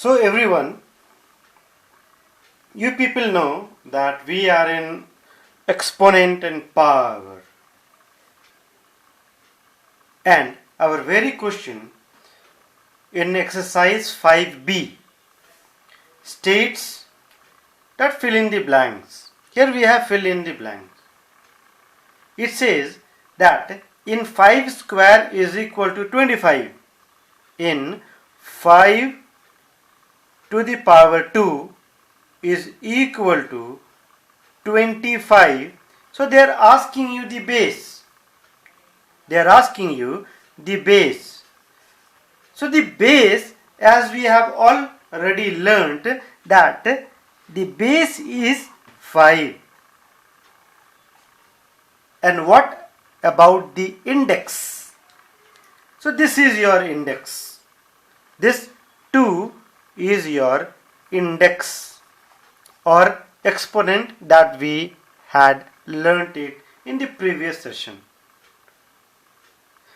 So everyone, you people know that we are in exponent and power, and our very question in exercise 5b states that fill in the blanks. Here we have fill in the blanks. It says that in 5 square is equal to 25, in 5 to the power 2 is equal to 25. So they are asking you the base. They are asking you the base. So the base, as we have already learnt, that the base is 5. And what about the index? So this is your index. This 2 is your index or exponent that we had learnt it in the previous session.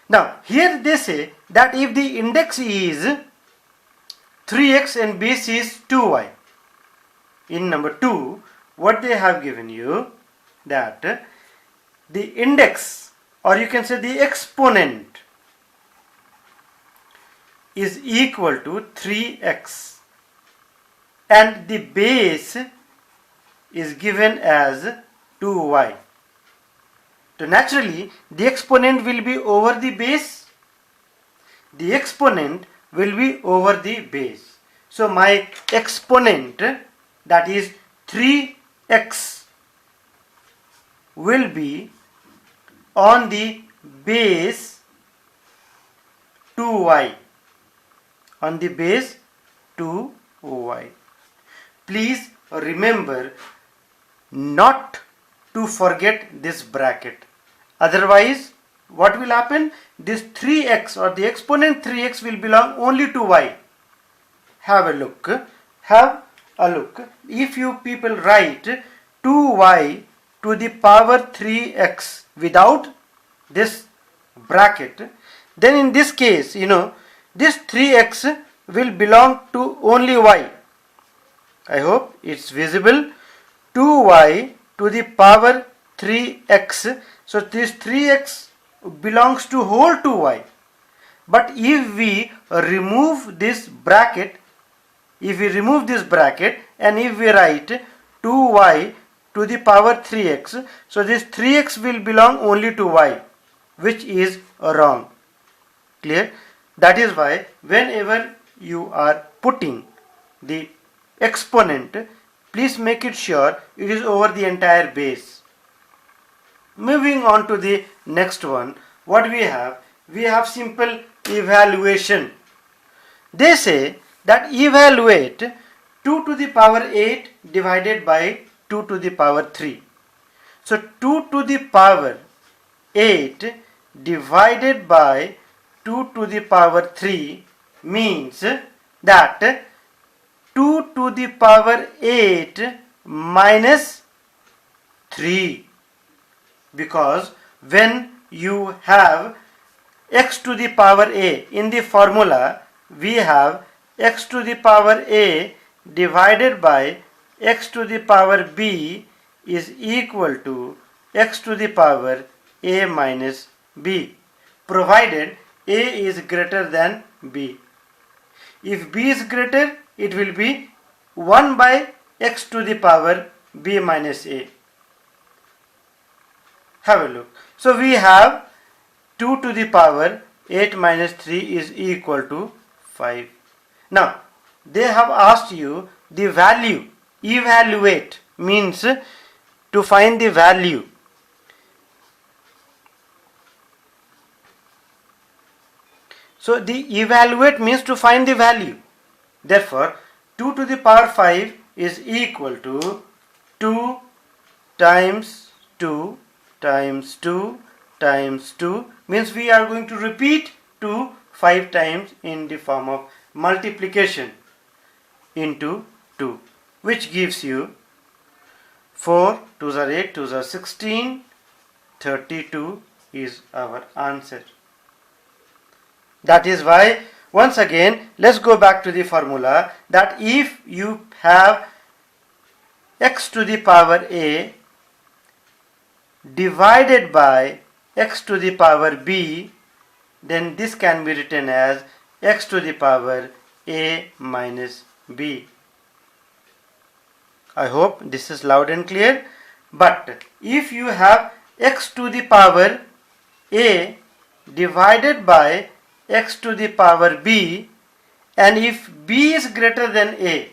Now here they say that if the index is 3x and base is 2y, in number 2 what they have given you, that the index, or you can say the exponent, is equal to 3x and the base is given as 2y. So naturally the exponent will be over the base. The exponent will be over the base. So my exponent, that is 3x, will be on the base 2y. On the base 2y. Please remember not to forget this bracket. Otherwise, what will happen? This 3x or the exponent 3x will belong only to y. Have a look. Have a look. If you people write 2y to the power 3x without this bracket, then in this case, this 3x will belong to only y. I hope it's visible. 2y to the power 3x. So this 3x belongs to whole 2y. But if we remove this bracket, and if we write 2y to the power 3x, so this 3x will belong only to y, which is wrong. Clear? That is why whenever you are putting the exponent, please make it sure it is over the entire base. Moving on to the next one, what we have? We have simple evaluation. They say that evaluate 2 to the power 8 divided by 2 to the power 3. So 2 to the power 8 divided by 2 to the power 3 means that 2 to the power 8 minus 3, because when you have x to the power a, in the formula we have x to the power a divided by x to the power b is equal to x to the power a minus b, provided a is greater than b. If b is greater, it will be 1 by x to the power b minus a. Have a look. So we have 2 to the power 8 minus 3 is equal to 5. Now they have asked you the value. Evaluate means to find the value. So the evaluate means to find the value. Therefore 2 to the power 5 is equal to 2 times 2 times 2 times 2, means we are going to repeat 2 5 times in the form of multiplication into 2, which gives you 4 2s are 8, 2s are 16, 32 is our answer. That is why once again, let's go back to the formula that if you have x to the power a divided by x to the power b, then this can be written as x to the power a minus b. I hope this is loud and clear. But if you have x to the power a divided by x to the power b, and if b is greater than a,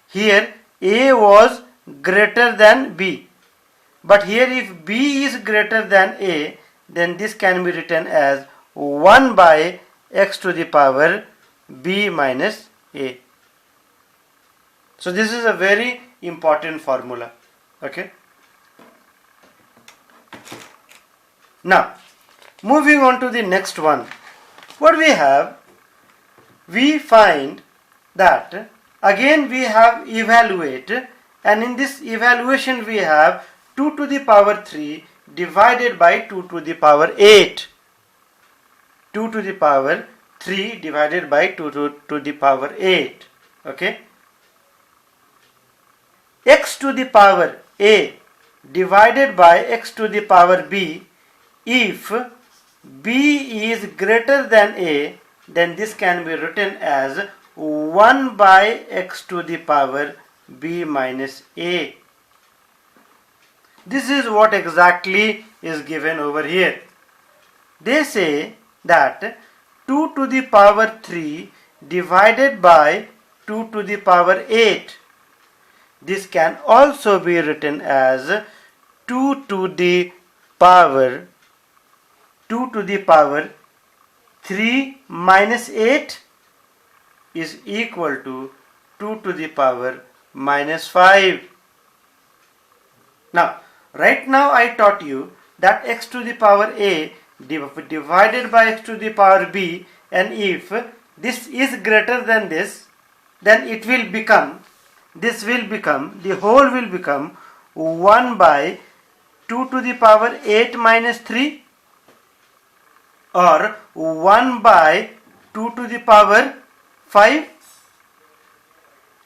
here a was greater than b, but here if b is greater than a, then this can be written as 1 by x to the power b minus a. So this is a very important formula. Okay. Now moving on to the next one. What we have, we find that again we have evaluate, and in this evaluation we have 2 to the power 3 divided by 2 to the power 8. 2 to the power 3 divided by 2 to the power 8. Okay. X to the power a divided by x to the power b, if b is greater than a, then this can be written as 1 by x to the power b minus a. This is what exactly is given over here. They say that 2 to the power 3 divided by 2 to the power 8. This can also be written as 2 to the power 3 minus 8 is equal to 2 to the power minus 5. Now, right now I taught you that x to the power a divided by x to the power b, and if this is greater than this, then it will become, the whole will become 1 by 2 to the power 8 minus 3, or 1 by 2 to the power 5.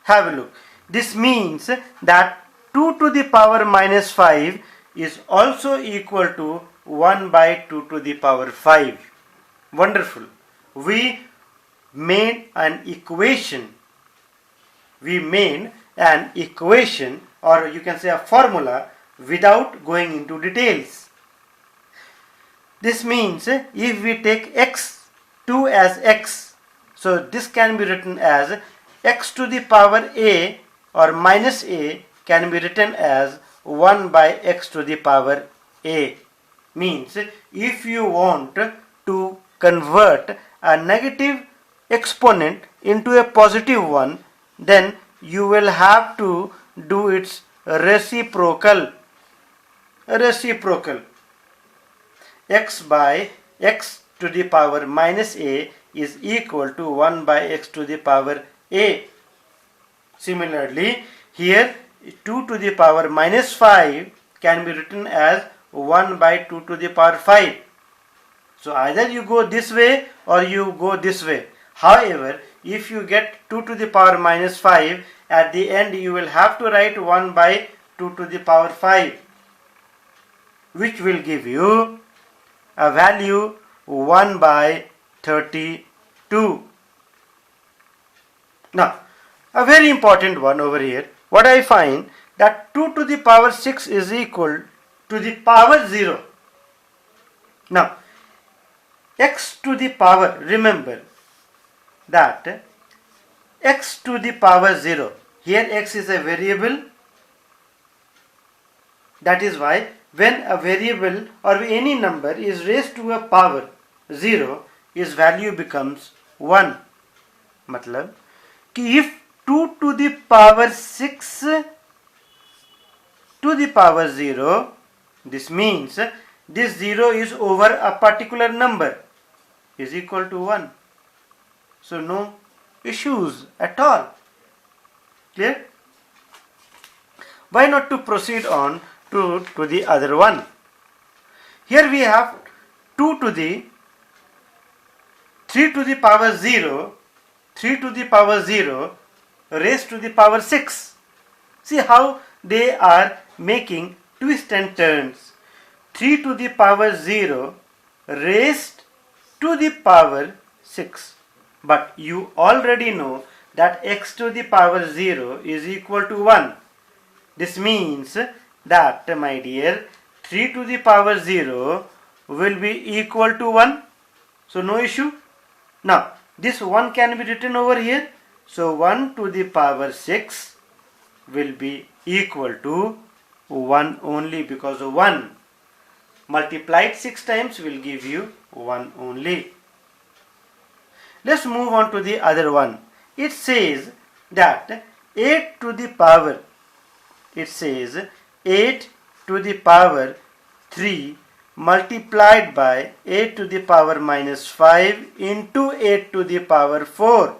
Have a look. This means that 2 to the power minus 5 is also equal to 1 by 2 to the power 5. Wonderful. We made an equation. Or you can say a formula, without going into details. This means if we take x2 as x, so this can be written as x to the power a or minus a can be written as 1 by x to the power a. Means if you want to convert a negative exponent into a positive one, then you will have to do its reciprocal. X by x to the power minus a is equal to 1 by x to the power a. Similarly, here 2 to the power minus 5 can be written as 1 by 2 to the power 5. So either you go this way or you go this way. However, if you get 2 to the power minus 5, at the end you will have to write 1 by 2 to the power 5, which will give you a value 1 by 32. Now, a very important one over here. What I find that 2 to the power 6 is equal to the power 0. Now, x to the power, remember that x to the power 0, here x is a variable. That is why when a variable or any number is raised to a power 0, its value becomes 1. Matlab कि if 2 to the power 6 to the power 0, this means this 0 is over a particular number is equal to 1. So no issues at all. Clear? Why not to proceed on to the other one? Here we have 2 to the 3 to the power 0 3 to the power 0 raised to the power 6. See how they are making twists and turns. 3 to the power 0 raised to the power 6. But you already know that x to the power 0 is equal to 1. This means that, my dear, 3 to the power 0 will be equal to 1. So no issue. Now this 1 can be written over here. So 1 to the power 6 will be equal to 1 only, because 1 multiplied 6 times will give you 1 only. Let's move on to the other one. It says that 8 to the power, it says 8 to the power 3 multiplied by 8 to the power minus 5 into 8 to the power 4.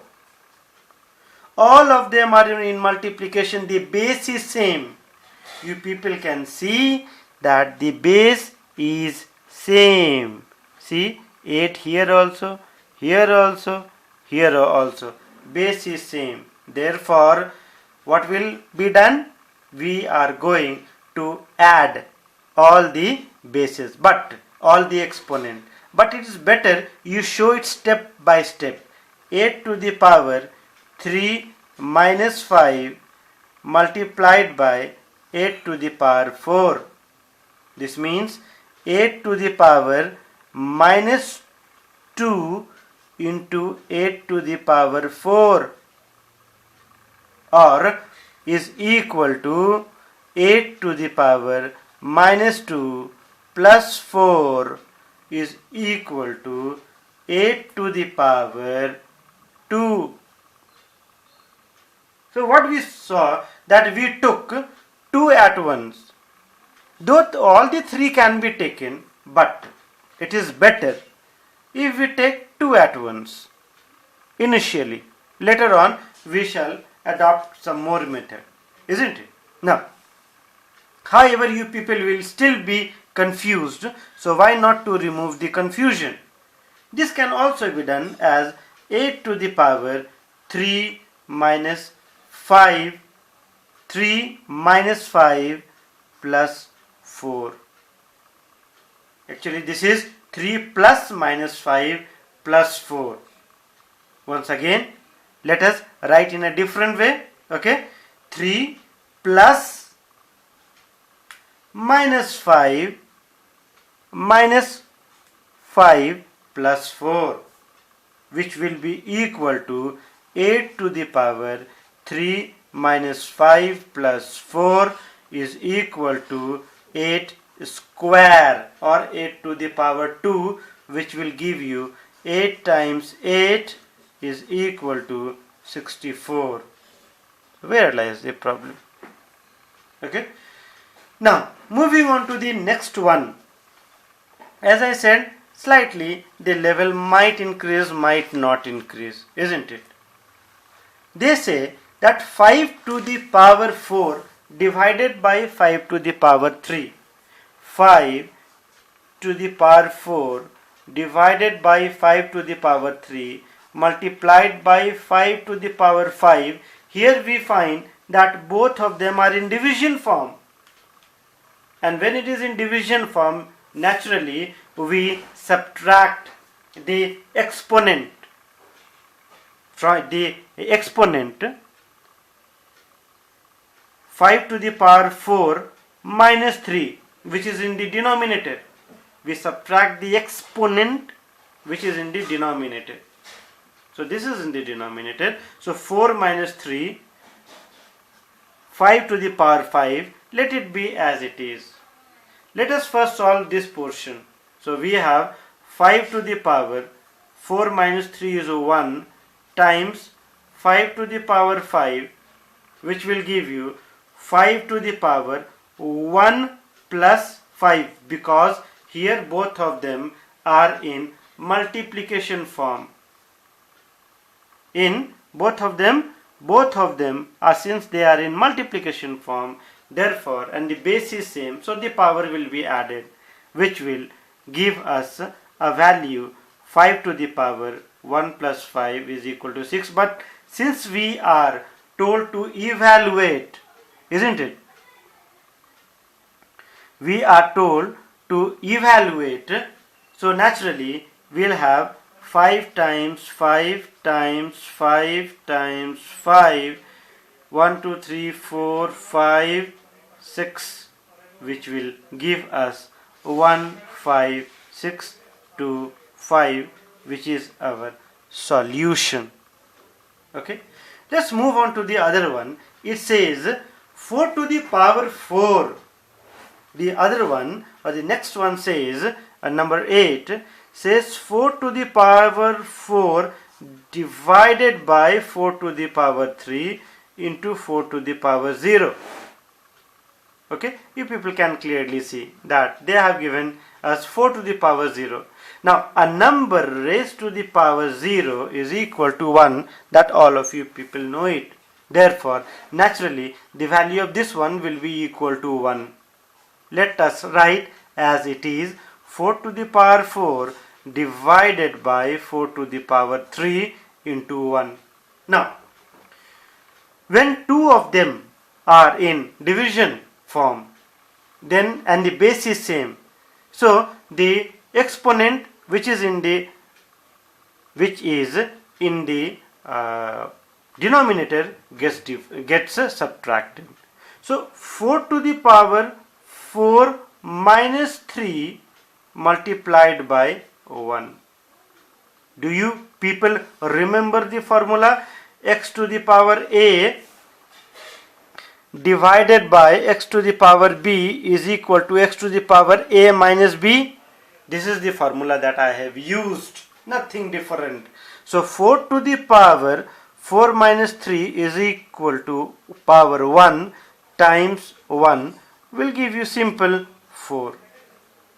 All of them are in multiplication. The base is same. You people can see that the base is same. See, 8 here also, here also, here also. Base is same. Therefore, what will be done? We are going to add all the bases, but all the exponent. But it is better you show it step by step. 8 to the power 3 minus 5 multiplied by 8 to the power 4. This means 8 to the power minus 2 into 8 to the power 4, or is equal to 8 to the power minus 2 plus 4 is equal to 8 to the power 2. So what we saw, that we took 2 at once. Though all the 3 can be taken, but it is better if we take 2 at once initially. Later on we shall adopt some more method, isn't it? Now, however, you people will still be confused, so why not to remove the confusion? This can also be done as 8 to the power 3 minus 5, 3 minus 5 plus 4. Actually, this is 3 plus minus 5 plus 4. Once again, let us write in a different way. Okay, 3 plus minus 5 minus 5 plus 4, which will be equal to 8 to the power 3 minus 5 plus 4 is equal to 8 square, or 8 to the power 2, which will give you 8 times 8 is equal to 64. Where lies the problem? Okay. Now, moving on to the next one. As I said, slightly the level might increase, might not increase, isn't it? They say that 5 to the power 4 divided by 5 to the power 3. 5 to the power 4 divided by 5 to the power 3 multiplied by 5 to the power 5. Here we find that both of them are in division form. And when it is in division form, naturally we subtract the exponent from the exponent. 5 to the power 4 minus 3, which is in the denominator. We subtract the exponent which is in the denominator. So this is in the denominator. So 4 minus 3, 5 to the power 5, let it be as it is. Let us first solve this portion. So we have 5 to the power 4 minus 3 is 1 times 5 to the power 5, which will give you 5 to the power 1 plus 5, because here both of them are in multiplication form. In both of them are, since they are in multiplication form, therefore, and the base is same, so the power will be added, which will give us a value 5 to the power 1 plus 5 is equal to 6. But since we are told to evaluate, isn't it? We are told to evaluate, so naturally we'll have 5 times 5 times 5 times 5, 1 2 3 4 5 6, which will give us 1 5 6 2 5, which is our solution. Okay, let's move on to the other one. It says 4 to the power 4. The other one, or the next one, says number 8 says 4 to the power 4 divided by 4 to the power 3 into 4 to the power 0. Okay, you people can clearly see that they have given us 4 to the power 0. Now a number raised to the power 0 is equal to 1, that all of you people know it. Therefore naturally the value of this one will be equal to 1. Let us write as it is: 4 to the power 4 divided by 4 to the power 3 into 1. Now when two of them are in division form, then and the base is same, so the exponent which is in the denominator gets subtracted. So 4 to the power 4 minus 3 multiplied by 1. Do you people remember the formula? X to the power a divided by x to the power b is equal to x to the power a minus b. This is the formula that I have used, nothing different. So 4 to the power 4 minus 3 is equal to power 1 times 1 will give you simple 4.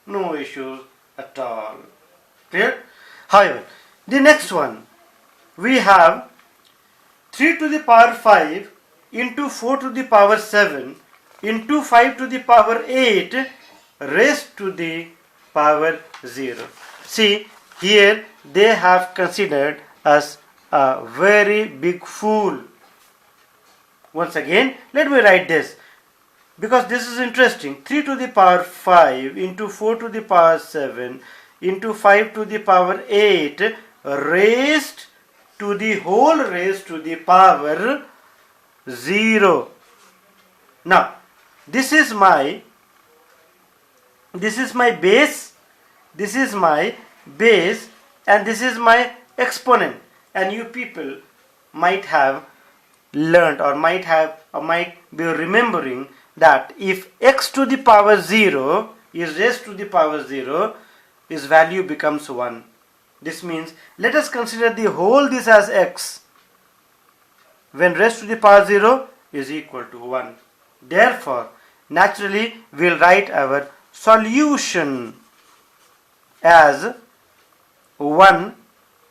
No issues at all. Clear? However, the next one, we have 3 to the power 5 into 4 to the power 7 into 5 to the power 8 raised to the power 0. See, here they have considered us a very big fool. Once again, let me write this, because this is interesting. 3 to the power 5 into 4 to the power 7 into 5 to the power 8 raised to the whole raised to the power 0. Now this is my base, this is my base, and this is my exponent. And you people might have learned or might be remembering that if x to the power 0 is raised to the power 0, its value becomes 1. This means let us consider the whole this as x when raised to the power 0 is equal to 1. Therefore naturally we will write our solution as 1,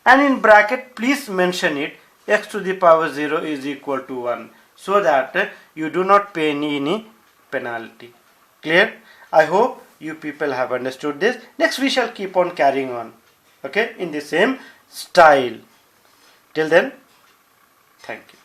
and in bracket please mention it x to the power 0 is equal to 1, so that you do not pay any penalty. Clear? I hope you people have understood this. Next we shall keep on carrying on, okay, in the same style. Till then, thank you.